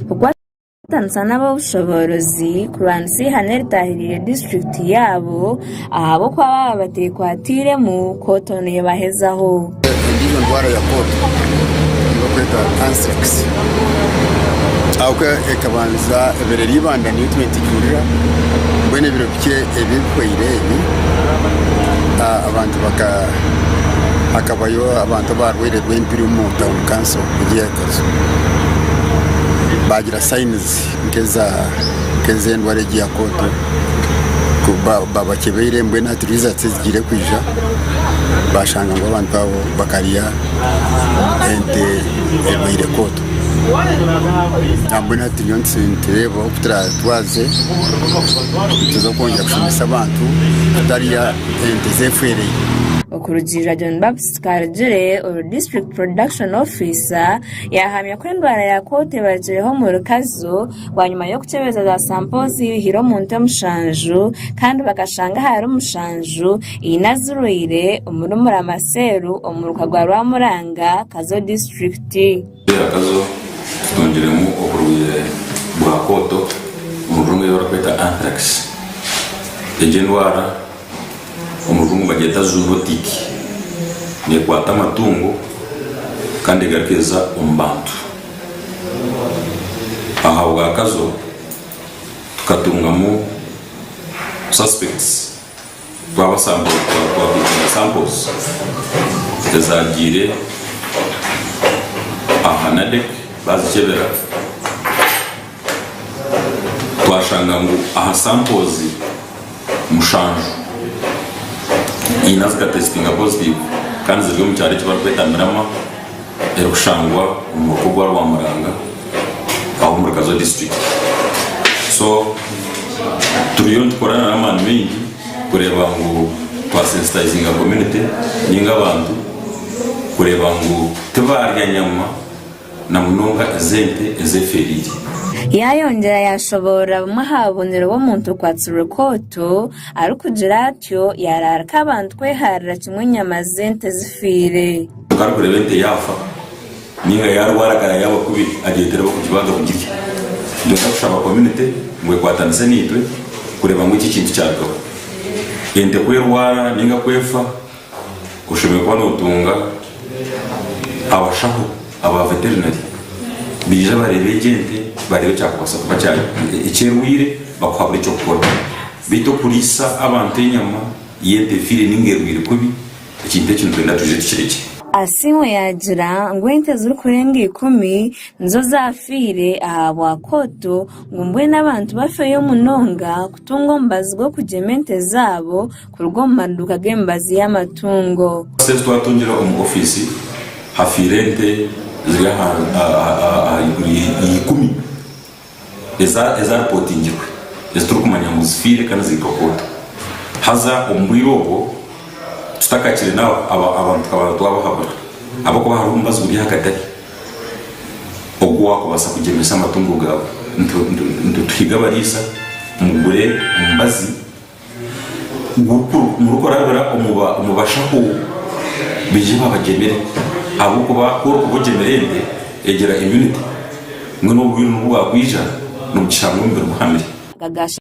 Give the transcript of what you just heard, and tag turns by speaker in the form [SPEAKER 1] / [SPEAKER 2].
[SPEAKER 1] kuko Tansana b'ubushobozi kuransi haneritahiriye district yabo ahabo kwa baba batekwatire mu Kooto ne bahezaho
[SPEAKER 2] ndizo ndwara ya Kooto yokweta anthrax auka ekabanza ebereri banda ni 20 jurira bwene biro bike ebikweire ebi abantu akabayo abantu barwere rw'empiri mu town council Aba Kazo bagira signs keza ndwara ya Kooto baba kebeire mbwe na turiza zigire kwija bashanga ngo abantu babo bakariya ente ebire Kooto ntabwo natiriyo nterebo kutra twaze tuzo kongera kushimisa abantu tariya ente zefere
[SPEAKER 1] Okurujira John Baptist Karjire or District Production Officer yahamya ko indwara ya Kooto bajeho mu Kazo wanyuma yo kucebeza za samples hiro mu ntamushanju kandi bagashanga hari umushanju inazuruyire umurumura amaseru umuruka gwa Rwamuranga Kazo District
[SPEAKER 3] Kazo tungeremo Twahwiire bwa Kooto umurungu yorakweta anthrax ndwara umurungu bageta zootiki ne kwata amatungo kandi garakeza umbantu aha Aba Kazo tukatungamo suspects kwa samples ezagire ahanadek bazikebera twashanga ngo aha samples mushanju inazika testing positive kandi ziryo mu cyari kibarkweta mirama erushangwa mu kugwa Rwamuranga aho muri Kazo district so turiyo tukorana n'abantu benshi kureba ngo twasensitizing community ninga abantu kureba ngo tubarya nyama na munonga ezente ezeferiri
[SPEAKER 1] yayongera yashobora muhabonero bo muntu kwatsura Kooto arukugira atyo yarara kabantu kweharira kimwe nyama zente zifire
[SPEAKER 3] karukure bente yafa ninga yarwaragara yabo kubi agetera ku kibazo kugirya ndetse kushaba community mwe kwatanise nitwe kureba ngo iki kintu cyarwo ente kwerwara ninga kwefa kushime kwa notunga abashaho aba veterinary bija barebe gente barebe cyakubasa kuba cyane icyerwire bakwabure cyo gukora bito kurisa abantu inyama yente fire ningerwire kubi ikinte kintu twenda tuje tukireke
[SPEAKER 1] asimwe yagira ngwente zuri kurenga 10 nzo zafire aha Kooto ngo mbwe n'abantu bafeyo munonga kutungo mbazgo kujemente zabo kurwo maduka gembazi y'amatungo
[SPEAKER 3] se twatungira mu office hafirente ziriha ikumi eza reportingirwe estrukumanya muzifire kana zikokota haza umwirobo tutakakire nawo abantu twabahaba abako bahumbaza uri hakatari ogwa ko basa kugemesa amatungo gabo ntutwiga barisa umugure umbazi murukorabara umubashaho bije babagemere abuko bakuru kugemerende egera immunity ngo no bwira n'ubwija no cyangwa mbere muhamire